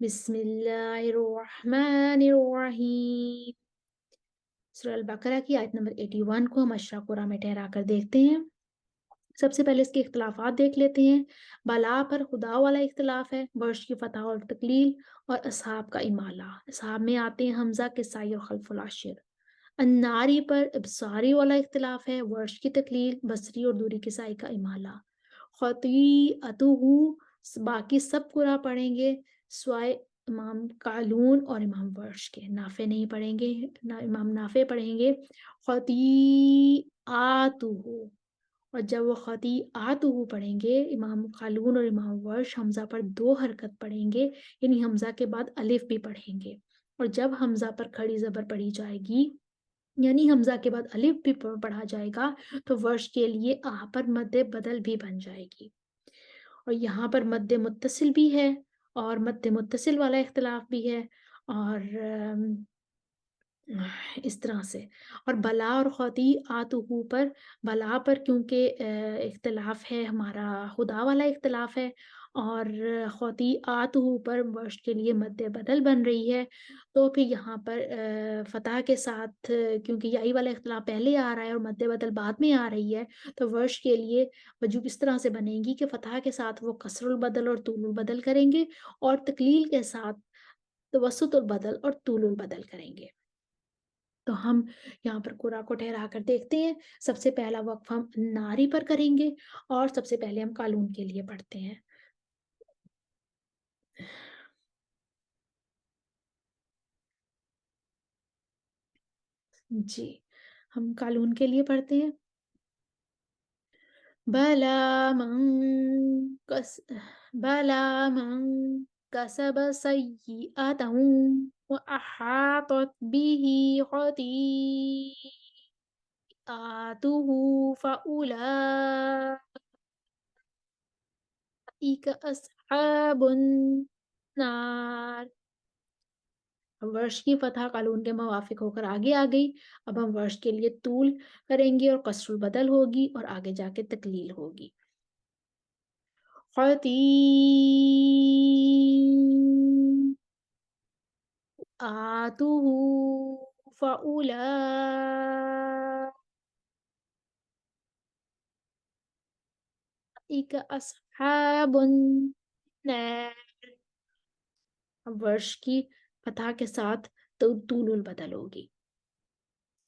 बिस्मिल्लाहिर्रहमानिर्रहीम। सूरह अल बकरा की आयत नंबर 81 को हम अशरा कुरा में ठहरा कर देखते हैं। सबसे पहले इसके इख्तिलाफात देख लेते हैं। बला पर खुदा वाला इख्तिलाफ है, वर्श की फतह और तकलील, और असहाब का इमाला। असहाब में आते हैं हमजा के साई और खल्फुल आशिर। अन्नारी पर इब्सारी वाला इख्तिलाफ है, वर्श की तकलील, बसरी और दूरी के साई का इमाला। खतीअतुहु बाकी सब कुरा पढ़ेंगे स्वाय इमाम कालून और इमाम वर्श के। नाफे नहीं पढ़ेंगे ना, इमाम नाफे पढ़ेंगे खतीआतुहु। और जब वो खतीआतुहु पढ़ेंगे इमाम कालून और इमाम वर्श हमजा पर दो हरकत पढ़ेंगे, यानी हमजा के बाद अलिफ भी पढ़ेंगे। और जब हमजा पर खड़ी जबर पढ़ी जाएगी यानी हमजा के बाद अलिफ भी पढ़ा जाएगा तो वर्श के लिए आ पर मद्दे बदल भी बन जाएगी। और यहाँ पर मद्दे मुत्तसिल भी है और मद्दे मुत्तसिल वाला इख्तिलाफ भी है। और इस तरह से। और बला और खती आतुहू पर, बला पर क्योंकि इख्तिलाफ है हमारा खुदा वाला इख्तिलाफ है, और खती आतुहू पर वर्श के लिए मद्दे बदल बन रही है। तो फिर यहाँ पर फतह के साथ क्योंकि याई वाला इख्तिलाफ पहले आ रहा है और मद्दे बदल बाद में आ रही है, तो वर्श के लिए वजूब इस तरह से बनेगी कि फतह के साथ वो कसरुल बदल और तूलुल बदल करेंगे, और तकलील के साथ तवस्सुतुल बदल और तूलुल बदल करेंगे। तो हम यहाँ पर कुरा को ठहरा कर देखते हैं। सबसे पहला वक्फ हम नारी पर करेंगे और सबसे पहले हम कालून के लिए पढ़ते हैं। जी, हम कालून के लिए पढ़ते हैं। बला मन कस बला मन कसब सय्यिअतहु व अहातत बिही खतीआतुहु फउलाइका अस्हाबुन नार। वर्ष की फतह कालून के मुवाफिक होकर आगे आ गई। अब हम वर्ष के लिए तूल करेंगे और कसरुल बदल होगी और आगे जाके तकलील होगी। खती आतुहु फउलाइका अस्हाबुन नार। अब वर्ष की फतह के साथ तो तूलुल बदल होगी।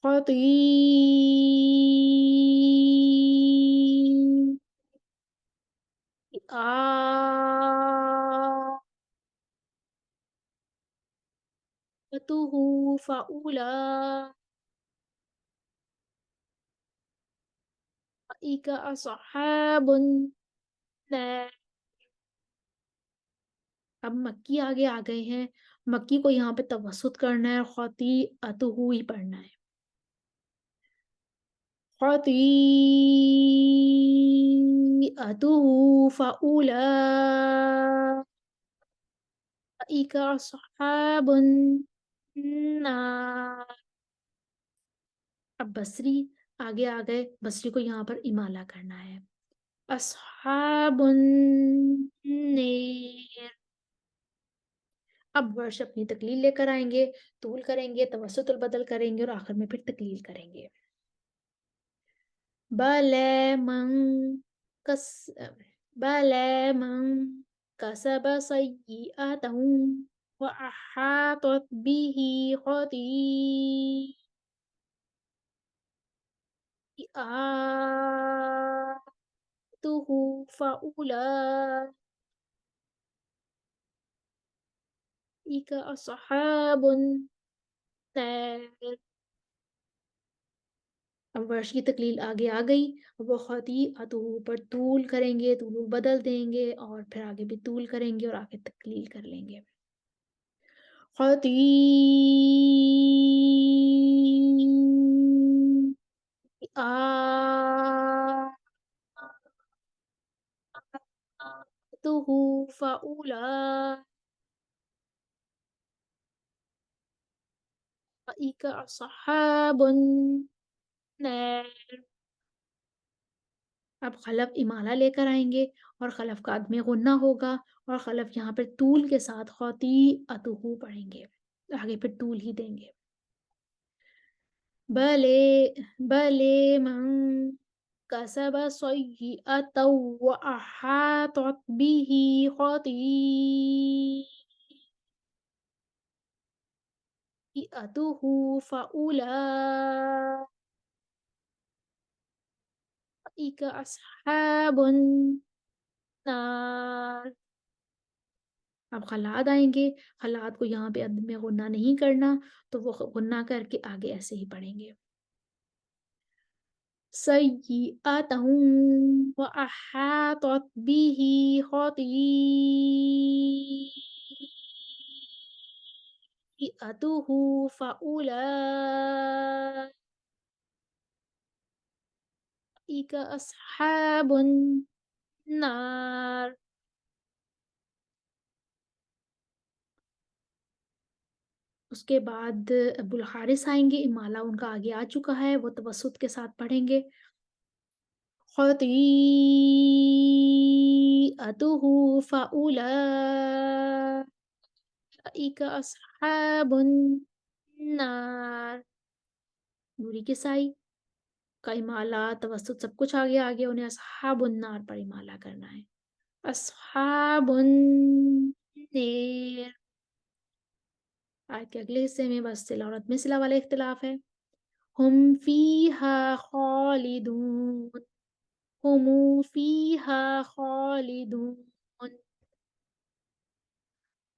खतीआतुहु फउलाइका अस्हाबुन नार। अब मक्की आगे आ गए हैं। मक्की को यहाँ पे तवसुत करना है और खतीअतुहु ही पढ़ना है। खतीअतुहु फउलाइका अस्हाबुन नार। अब बसरी आगे आ गए। बसरी को यहाँ पर इमाला करना है। अस्हाबुन नेर। अब वर्ष अपनी तकलील लेकर आएंगे, तूल करेंगे, तवस्सुतुल बदल करेंगे और आखिर में फिर तकलील करेंगे। बलैमं कस बलैमं कसब सय्यिअतहु व अहातत बिही खतीआतुहु फउलाइका अस्हाबुन नार। अब वर्ष की तकलील आगे आ गई। अब वो खतीअतुहु पर तूल करेंगे, तूलुल बदल देंगे और फिर आगे भी तूल करेंगे और आगे तकलील कर लेंगे। खतीआतुहु फउलाइका अस्हाबुन नार। अब खलफ इमाला लेकर आएंगे और खलफ का अदमे गुन्ना होगा और खलफ यहाँ पे तूल के साथ ख़ातिअतुहु पढ़ेंगे। आगे फिर तूल ही देंगे। बले बले मन कसब सय्यिअतौ व अहातत बिही ख़ातिअतुहु फ़उलाइका अस्हाबुन नार। अब ख़ल्लात आएँगे, ख़ल्लात को यहाँ पे अद में गुन्ना नहीं करना, तो वो गुन्ना करके आगे ऐसे ही पढ़ेंगे। सय्यिअतहु व अहातत बिही ख़ातिअतुहु फ़उलाइका अस्हाबुन नार। उसके बाद अब्दुल हारिस आएँगे, इमाला उनका आगे आ चुका है, वो तवस्सुत के साथ पढ़ेंगे। खतीअतुहु फ़उलाइका अस्हाबुन नार। नूरी किसाई का इमाला, तवस्सुत सब कुछ आगे आ गया, उन्हें अस्हाबुन नार पर इमाला करना है। अस्हाबुन नेर। आयत के अगले हिस्से में बस सिला और अदम सिला वाला इख्तिलाफ है। हुम फीहा खालिदून, हुमु फीहा खालिदून।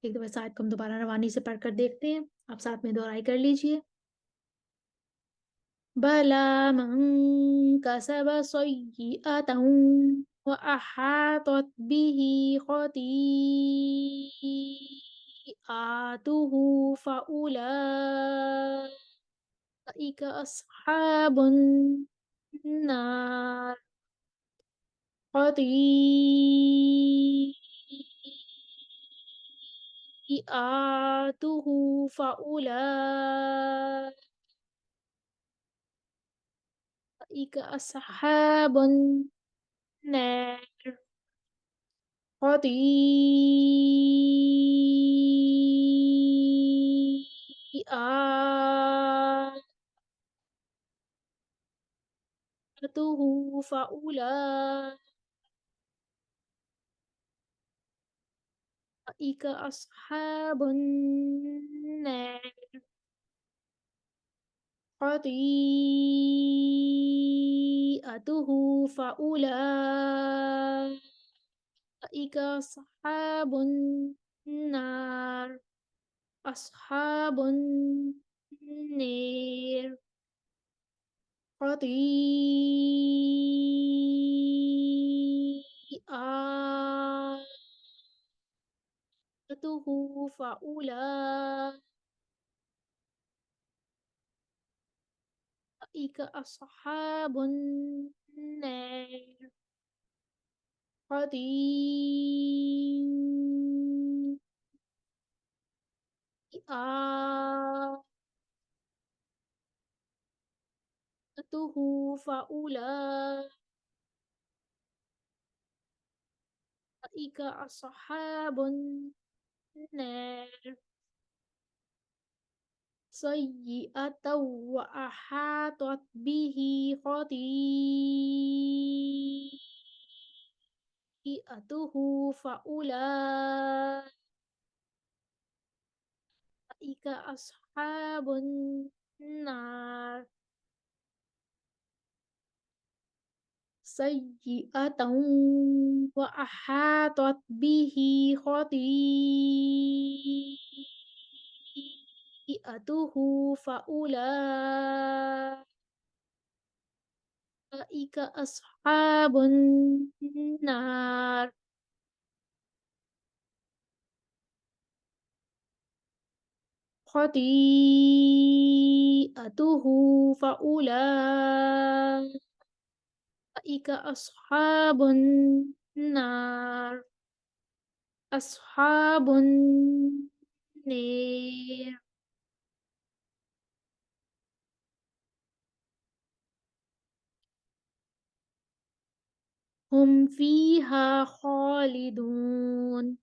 एक दफा इस आयत को हम दोबारा रवानी से पढ़कर देखते हैं। आप साथ में दोहराई कर लीजिए। बला मन कसब सय्यिअतन व अहातत बिही खतीआतुहु फ़उलाइका अस्हाबुन नार। खतीआतुहु फ़उलाइका अस्हाबुन नार। खतीआतुहु फ़उलाइका अस्हाबुन नार। खतीअतुहु फ़उलाइका अस्हाबुन नार। अस्हाबुन नेर। खतीअतुहु फ़उलाइका अस्हाबुन नार। खतीअतुहु फ़उलाइका अस्हाबुन नार। सय्यिअतौ व अहातत बिही खतीअतुहु फ़उलाइका अस्हाबुन नार। सय्यिअतौ व अहातत बिही खतीअतुहु फ़उलाइका अस्हाबुन नार। खतीअतुहु फ़उलाइका अस्हाबुन नार। अस्हाबुन नेर। हुम फीहा खालिदून।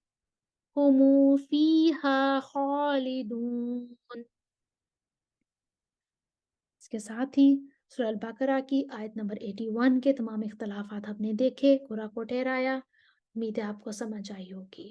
हुमु फ़ीहा ख़ालिदून। इसके साथ ही सूरह अल बकरा की आयत नंबर 81 के तमाम इख्तिलाफ़ात आपने देखे, कुरा को ठहराया। उम्मीद है आपको समझ आई होगी।